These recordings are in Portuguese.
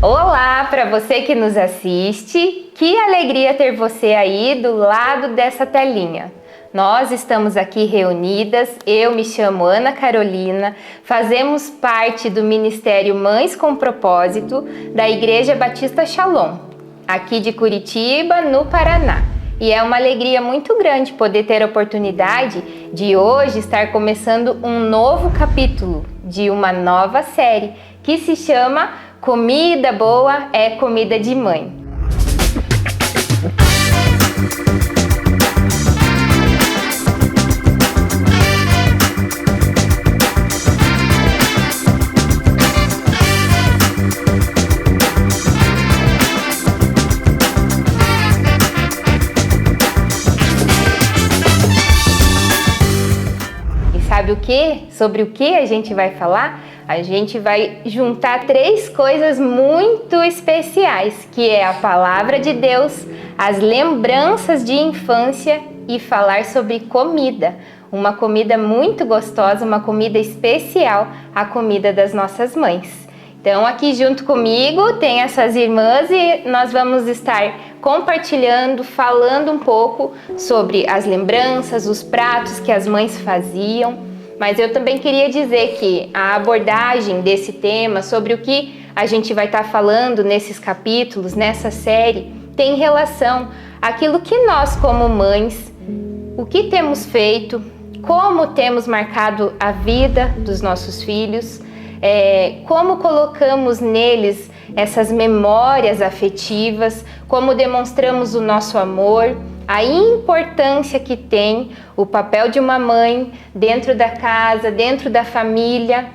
Olá para você que nos assiste, que alegria ter você aí do lado dessa telinha. Nós estamos aqui reunidas, eu me chamo Ana Carolina, fazemos parte do Ministério Mães com Propósito da Igreja Batista Shalom, aqui de Curitiba, no Paraná. E é uma alegria muito grande poder ter a oportunidade de hoje estar começando um novo capítulo de uma nova série que se chama Comida Boa é Comida de Mãe. Sabe o que? Sobre o que a gente vai falar? A gente vai juntar três coisas muito especiais, que é a palavra de Deus, as lembranças de infância e falar sobre comida. Uma comida muito gostosa, uma comida especial, a comida das nossas mães. Então aqui junto comigo tem essas irmãs e nós vamos estar compartilhando, falando um pouco sobre as lembranças, os pratos que as mães faziam. Mas eu também queria dizer que a abordagem desse tema, sobre o que a gente vai estar falando nesses capítulos, nessa série, tem relação àquilo que nós como mães, o que temos feito, como temos marcado a vida dos nossos filhos, como colocamos neles essas memórias afetivas, como demonstramos o nosso amor, a importância que tem o papel de uma mãe dentro da casa, dentro da família,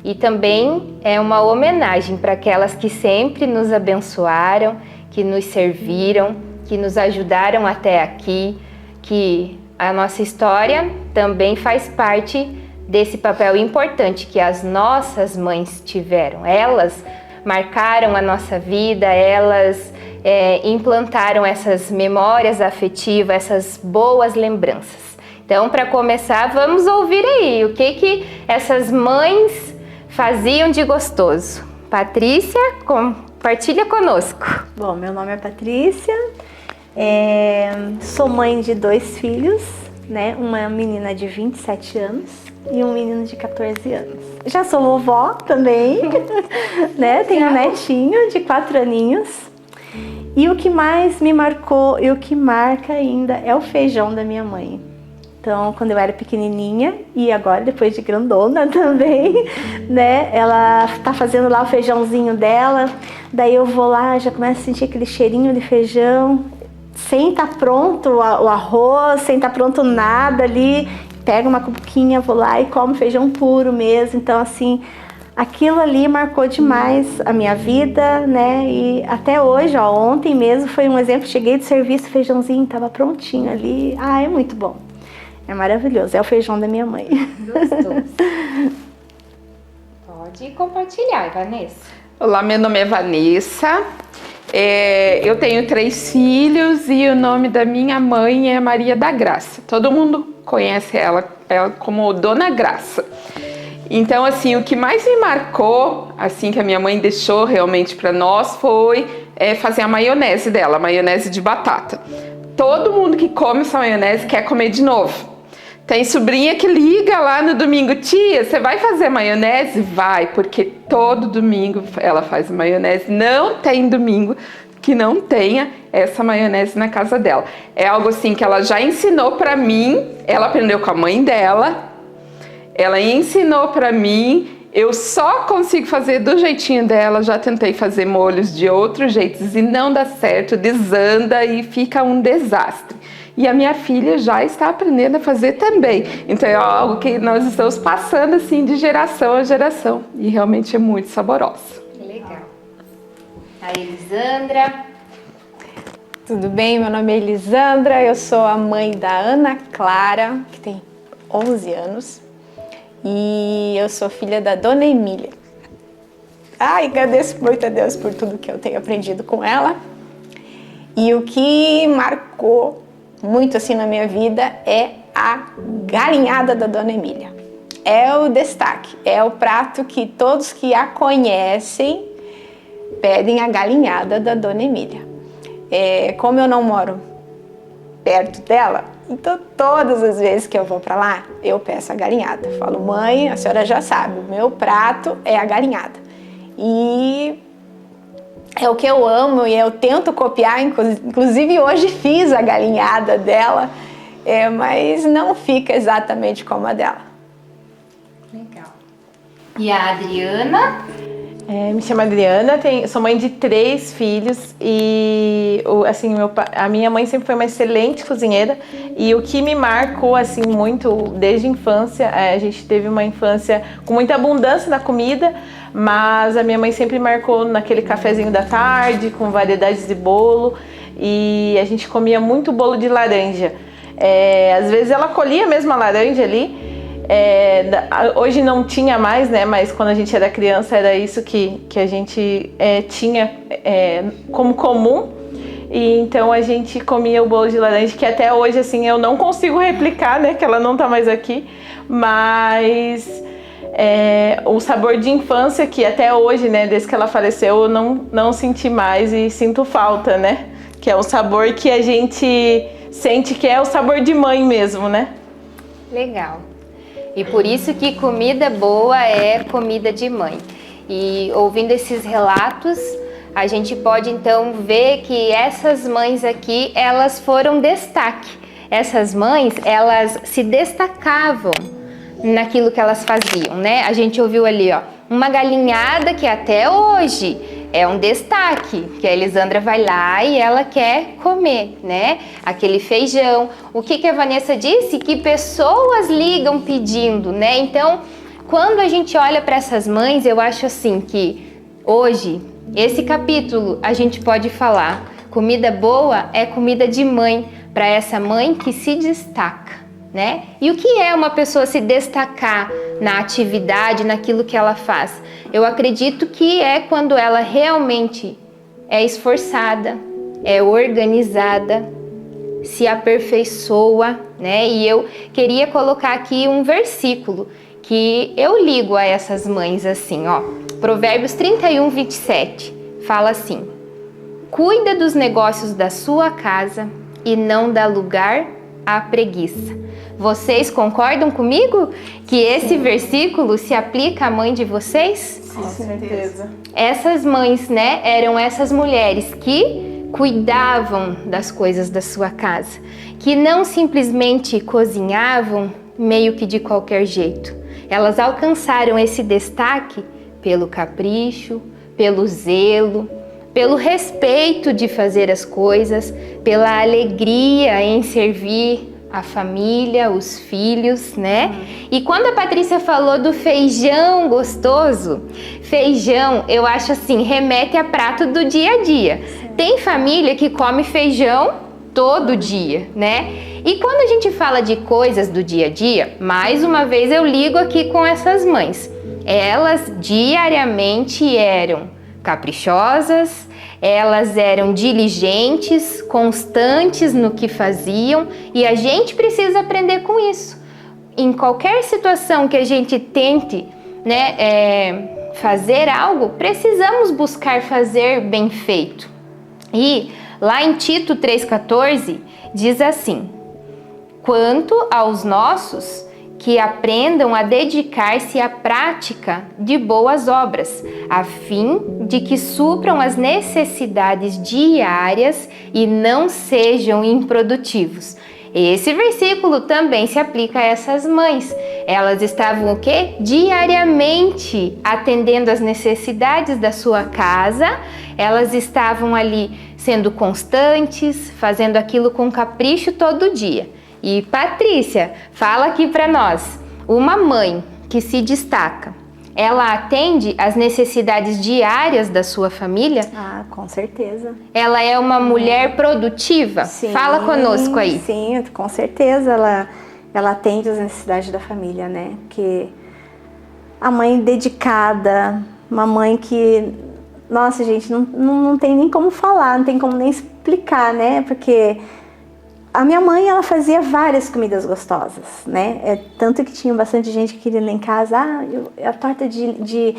e também é uma homenagem para aquelas que sempre nos abençoaram, que nos serviram, que nos ajudaram até aqui, que a nossa história também faz parte desse papel importante que as nossas mães tiveram. Elas marcaram a nossa vida, elas implantaram essas memórias afetivas, essas boas lembranças. Então, para começar, vamos ouvir aí o que essas mães faziam de gostoso. Patrícia, compartilha conosco. Bom, meu nome é Patrícia, sou mãe de 2 filhos, né? Uma menina de 27 anos e um menino de 14 anos. Já sou vovó também, né? Tenho um netinho de 4 aninhos. E o que mais me marcou e o que marca ainda é o feijão da minha mãe. Então, quando eu era pequenininha e agora depois de grandona também, né? Ela tá fazendo lá o feijãozinho dela, daí eu vou lá, já começo a sentir aquele cheirinho de feijão, sem estar pronto o arroz, sem estar pronto nada ali, pego uma cubuquinha, vou lá e como feijão puro mesmo. Então, assim, aquilo ali marcou demais a minha vida, né? E até hoje, ó, ontem mesmo foi um exemplo, cheguei do serviço, o feijãozinho tava prontinho ali. Ah, é muito bom. É maravilhoso, é o feijão da minha mãe. Gostoso. Pode compartilhar, Vanessa. Olá, meu nome é Vanessa. Eu tenho 3 filhos e o nome da minha mãe é Maria da Graça. Todo mundo conhece ela como Dona Graça. Então, assim, o que mais me marcou, assim, que a minha mãe deixou realmente para nós foi fazer a maionese dela, a maionese de batata. Todo mundo que come essa maionese quer comer de novo. Tem sobrinha que liga lá no domingo: tia, você vai fazer maionese? Vai, porque todo domingo ela faz maionese. Não tem domingo que não tenha essa maionese na casa dela. É algo assim que ela já ensinou para mim, ela aprendeu com a mãe dela, ela ensinou para mim, eu só consigo fazer do jeitinho dela. Já tentei fazer molhos de outros jeitos e não dá certo, desanda e fica um desastre. E a minha filha já está aprendendo a fazer também. Então é algo que nós estamos passando assim de geração a geração. E realmente é muito saborosa. Que legal. A Elisandra. Tudo bem? Meu nome é Elisandra, eu sou a mãe da Ana Clara, que tem 11 anos. E eu sou filha da Dona Emília. Agradeço muito a Deus por tudo que eu tenho aprendido com ela. E o que marcou muito assim na minha vida é a galinhada da Dona Emília. É o destaque, é o prato que todos que a conhecem pedem a galinhada da Dona Emília. Como eu não moro perto dela, então todas as vezes que eu vou para lá, eu peço a galinhada. Falo, mãe, a senhora já sabe, o meu prato é a galinhada. E é o que eu amo e eu tento copiar, inclusive hoje fiz a galinhada dela, mas não fica exatamente como a dela. Legal. E a Adriana? Me chamo Adriana, sou mãe de 3 filhos e assim, a minha mãe sempre foi uma excelente cozinheira e o que me marcou assim muito desde a infância, a gente teve uma infância com muita abundância na comida, mas a minha mãe sempre marcou naquele cafezinho da tarde com variedades de bolo e a gente comia muito bolo de laranja. Às vezes ela colhia mesmo a laranja ali. Hoje não tinha mais, né? Mas quando a gente era criança era isso que a gente tinha como comum. E então a gente comia o bolo de laranja, que até hoje assim eu não consigo replicar, né? Que ela não tá mais aqui. Mas o sabor de infância que até hoje, né? Desde que ela faleceu, eu não senti mais e sinto falta, né? Que é o sabor que a gente sente que é o sabor de mãe mesmo, né? Legal. E por isso que comida boa é comida de mãe. E ouvindo esses relatos, a gente pode então ver que essas mães aqui, elas foram destaque. Essas mães, elas se destacavam naquilo que elas faziam, né? A gente ouviu ali, ó, uma galinhada que até hoje é um destaque, que a Elisandra vai lá e ela quer comer, né? Aquele feijão. O que a Vanessa disse? Que pessoas ligam pedindo, né? Então, quando a gente olha para essas mães, eu acho assim que hoje, esse capítulo, a gente pode falar, comida boa é comida de mãe, para essa mãe que se destaca, né? E o que é uma pessoa se destacar na atividade, naquilo que ela faz? Eu acredito que é quando ela realmente é esforçada, é organizada, se aperfeiçoa, né? E eu queria colocar aqui um versículo que eu ligo a essas mães assim, ó. Provérbios 31, 27, fala assim: cuida dos negócios da sua casa e não dá lugar à preguiça. Vocês concordam comigo que esse versículo se aplica à mãe de vocês? Com certeza. Essas mães, né, eram essas mulheres que cuidavam das coisas da sua casa, que não simplesmente cozinhavam meio que de qualquer jeito. Elas alcançaram esse destaque pelo capricho, pelo zelo, pelo respeito de fazer as coisas, pela alegria em servir a família, os filhos, né? E quando a Patrícia falou do feijão gostoso, feijão, eu acho assim, remete a prato do dia a dia. Tem família que come feijão todo dia, né? E quando a gente fala de coisas do dia a dia, mais uma vez eu ligo aqui com essas mães. Elas diariamente eram caprichosas, elas eram diligentes, constantes no que faziam, e a gente precisa aprender com isso. Em qualquer situação que a gente tente, né, fazer algo, precisamos buscar fazer bem feito. E lá em Tito 3,14 diz assim: quanto aos nossos, que aprendam a dedicar-se à prática de boas obras, a fim de que supram as necessidades diárias e não sejam improdutivos. Esse versículo também se aplica a essas mães. Elas estavam o quê? Diariamente atendendo às necessidades da sua casa. Elas estavam ali sendo constantes, fazendo aquilo com capricho todo dia. E Patrícia, fala aqui para nós, uma mãe que se destaca, ela atende às necessidades diárias da sua família? Ah, com certeza. Ela é uma mulher produtiva? Sim, fala conosco aí. Sim, com certeza ela atende às necessidades da família, né? Porque a mãe dedicada, uma mãe que, nossa gente, não tem nem como falar, não tem como nem explicar, né? Porque A minha mãe, ela fazia várias comidas gostosas, né? Tanto que tinha bastante gente que queria ir lá em casa, a torta de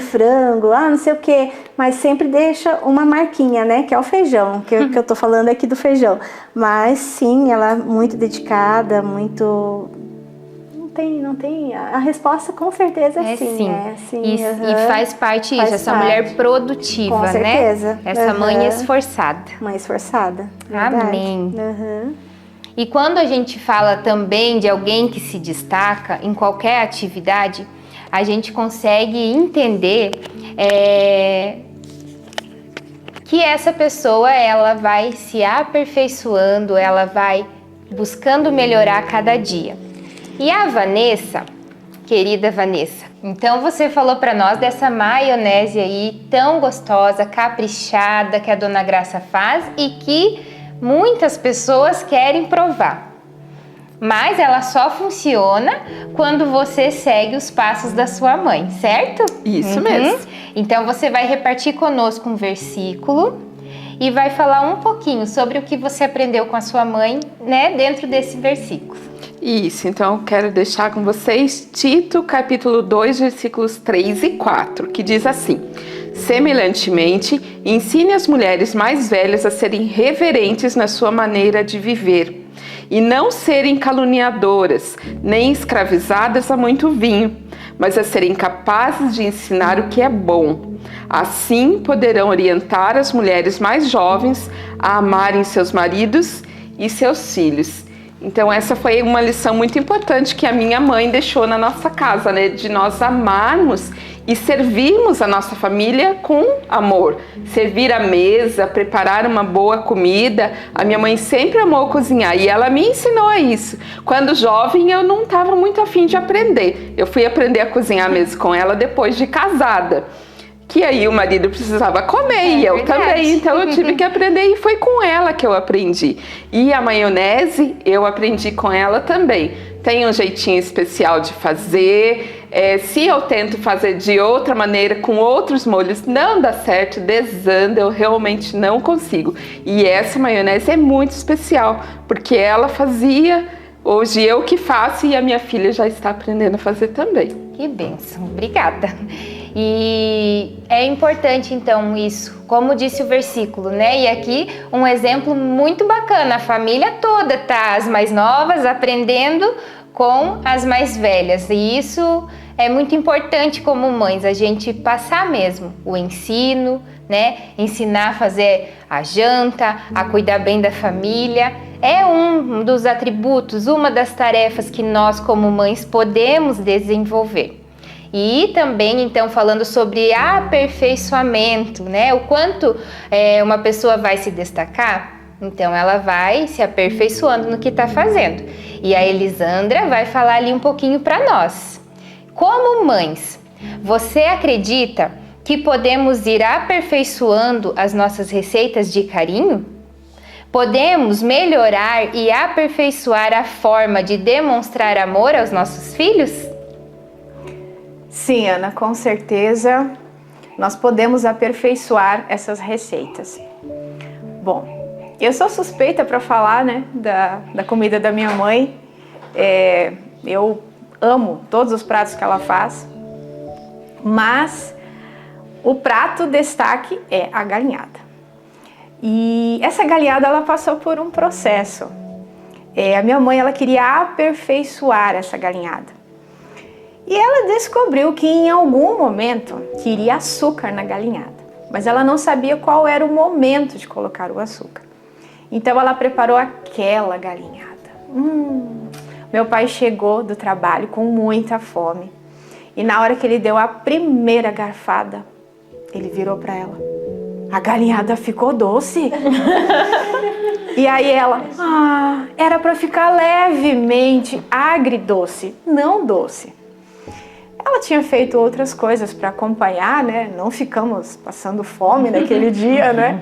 frango, não sei o quê. Mas sempre deixa uma marquinha, né? Que é o feijão, que eu tô falando aqui do feijão. Mas sim, ela é muito dedicada, muito... Não tem. A resposta com certeza é sim. E faz parte disso, essa mulher produtiva, com certeza. Né? Essa mãe esforçada. Mãe esforçada. Verdade. Amém. E quando a gente fala também de alguém que se destaca em qualquer atividade, a gente consegue entender que essa pessoa, ela vai se aperfeiçoando, ela vai buscando melhorar a cada dia. E a Vanessa, querida Vanessa, então você falou para nós dessa maionese aí tão gostosa, caprichada que a Dona Graça faz e que muitas pessoas querem provar. Mas ela só funciona quando você segue os passos da sua mãe, certo? Isso mesmo. Então você vai repartir conosco um versículo e vai falar um pouquinho sobre o que você aprendeu com a sua mãe, né, dentro desse versículo. Isso, então eu quero deixar com vocês Tito, capítulo 2, versículos 3 e 4, que diz assim: semelhantemente, ensine as mulheres mais velhas a serem reverentes na sua maneira de viver, e não serem caluniadoras, nem escravizadas a muito vinho, mas a serem capazes de ensinar o que é bom. Assim poderão orientar as mulheres mais jovens a amarem seus maridos e seus filhos. Então essa foi uma lição muito importante que a minha mãe deixou na nossa casa, né? De nós amarmos e servirmos a nossa família com amor. Servir a mesa, preparar uma boa comida. A minha mãe sempre amou cozinhar e ela me ensinou isso. Quando jovem eu não estava muito afim de aprender. Eu fui aprender a cozinhar mesmo com ela depois de casada. Que aí o marido precisava comer e eu também, então eu tive que aprender e foi com ela que eu aprendi. E a maionese eu aprendi com ela também. Tem um jeitinho especial de fazer, se eu tento fazer de outra maneira, com outros molhos, não dá certo, desanda, eu realmente não consigo. E essa maionese é muito especial, porque ela fazia, hoje eu que faço e a minha filha já está aprendendo a fazer também. Que bênção, obrigada. E é importante então isso, como disse o versículo, né? E aqui um exemplo muito bacana, a família toda tá, as mais novas aprendendo com as mais velhas. E isso é muito importante como mães, a gente passar mesmo o ensino, né? Ensinar a fazer a janta, a cuidar bem da família. É um dos atributos, uma das tarefas que nós como mães podemos desenvolver. E também, então, falando sobre aperfeiçoamento, né? O quanto uma pessoa vai se destacar, então ela vai se aperfeiçoando no que está fazendo. E a Elisandra vai falar ali um pouquinho para nós. Como mães, você acredita que podemos ir aperfeiçoando as nossas receitas de carinho? Podemos melhorar e aperfeiçoar a forma de demonstrar amor aos nossos filhos? Sim, Ana, com certeza nós podemos aperfeiçoar essas receitas. Bom, eu sou suspeita para falar, né, da comida da minha mãe. Eu amo todos os pratos que ela faz, mas o prato destaque é a galinhada. E essa galinhada ela passou por um processo. A minha mãe ela queria aperfeiçoar essa galinhada. E ela descobriu que em algum momento queria açúcar na galinhada, mas ela não sabia qual era o momento de colocar o açúcar. Então ela preparou aquela galinhada. Meu pai chegou do trabalho com muita fome e na hora que ele deu a primeira garfada, ele virou para ela: a galinhada ficou doce? E aí ela: era para ficar levemente agridoce, não doce. Ela tinha feito outras coisas para acompanhar, né? Não ficamos passando fome naquele dia, né?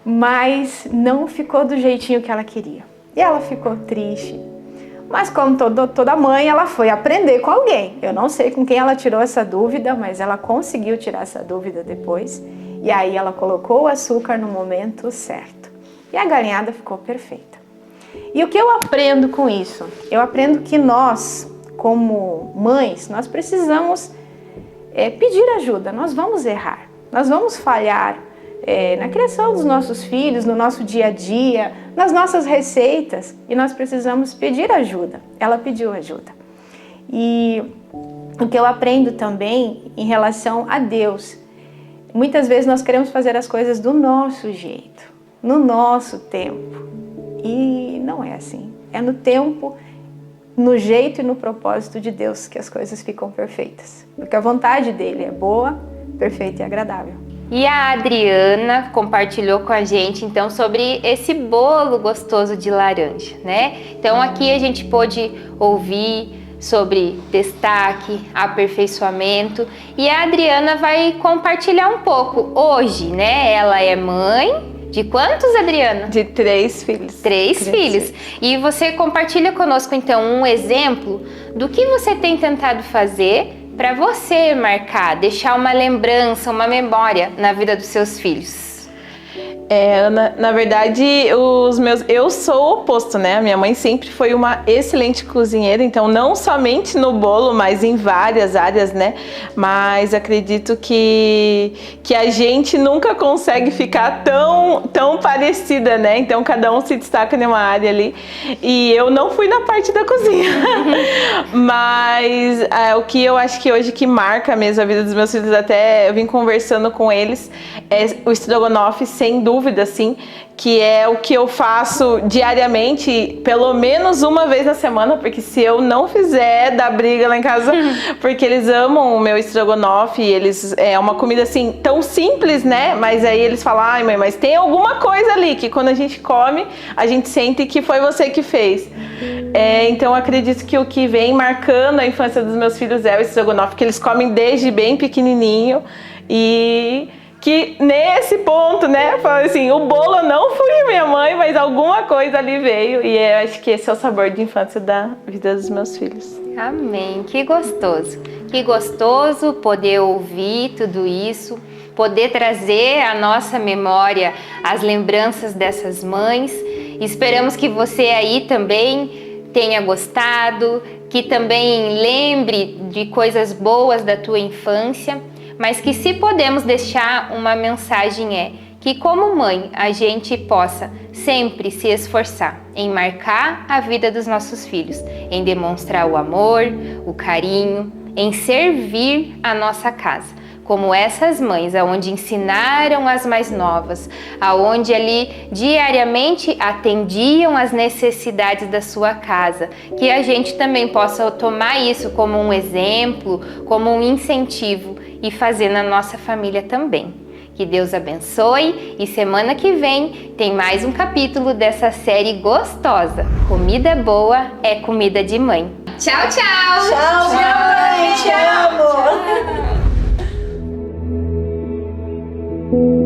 Mas não ficou do jeitinho que ela queria. E ela ficou triste. Mas como toda mãe, ela foi aprender com alguém. Eu não sei com quem ela tirou essa dúvida, mas ela conseguiu tirar essa dúvida depois. E aí ela colocou o açúcar no momento certo. E a galinhada ficou perfeita. E o que eu aprendo com isso? Eu aprendo que nós, como mães, nós precisamos pedir ajuda. Nós vamos errar, nós vamos falhar na criação dos nossos filhos, no nosso dia a dia, nas nossas receitas, e nós precisamos pedir ajuda. Ela pediu ajuda. E o que eu aprendo também em relação a Deus, muitas vezes nós queremos fazer as coisas do nosso jeito, no nosso tempo, e não é assim. É no tempo, no jeito e no propósito de Deus que as coisas ficam perfeitas, porque a vontade dele é boa, perfeita e agradável. E a Adriana compartilhou com a gente então sobre esse bolo gostoso de laranja, né? Então aqui a gente pôde ouvir sobre destaque, aperfeiçoamento, e a Adriana vai compartilhar um pouco hoje, né? Ela é mãe de quantos, Adriana? De 3 filhos. 3 filhos. E você compartilha conosco então um exemplo do que você tem tentado fazer para você marcar, deixar uma lembrança, uma memória na vida dos seus filhos. Ana, na verdade, eu sou o oposto, né? A minha mãe sempre foi uma excelente cozinheira, então não somente no bolo, mas em várias áreas, né? Mas acredito que a gente nunca consegue ficar tão parecida, né? Então cada um se destaca em uma área ali. E eu não fui na parte da cozinha. Mas o que eu acho que hoje que marca mesmo a vida dos meus filhos, até eu vim conversando com eles, é o estrogonofe, sem dúvida, assim, que é o que eu faço diariamente, pelo menos uma vez na semana, porque se eu não fizer, dá briga lá em casa, porque eles amam o meu estrogonofe, é uma comida assim, tão simples, né? Mas aí eles falam, ai mãe, mas tem alguma coisa ali, que quando a gente come, a gente sente que foi você que fez. Então acredito que o que vem marcando a infância dos meus filhos é o estrogonofe, que eles comem desde bem pequenininho, e que nesse ponto, né, fala assim, o bolo não foi minha mãe, mas alguma coisa ali veio, e eu acho que esse é o sabor de infância da vida dos meus filhos. Amém, que gostoso poder ouvir tudo isso, poder trazer à nossa memória as lembranças dessas mães. Esperamos que você aí também tenha gostado, que também lembre de coisas boas da tua infância, mas que se podemos deixar uma mensagem que como mãe a gente possa sempre se esforçar em marcar a vida dos nossos filhos, em demonstrar o amor, o carinho, em servir a nossa casa, como essas mães, aonde ensinaram as mais novas, aonde ali diariamente atendiam as necessidades da sua casa, que a gente também possa tomar isso como um exemplo, como um incentivo e fazer na nossa família também. Que Deus abençoe, e semana que vem tem mais um capítulo dessa série gostosa. Comida boa é comida de mãe. Tchau, tchau! Tchau, mãe! Te amo!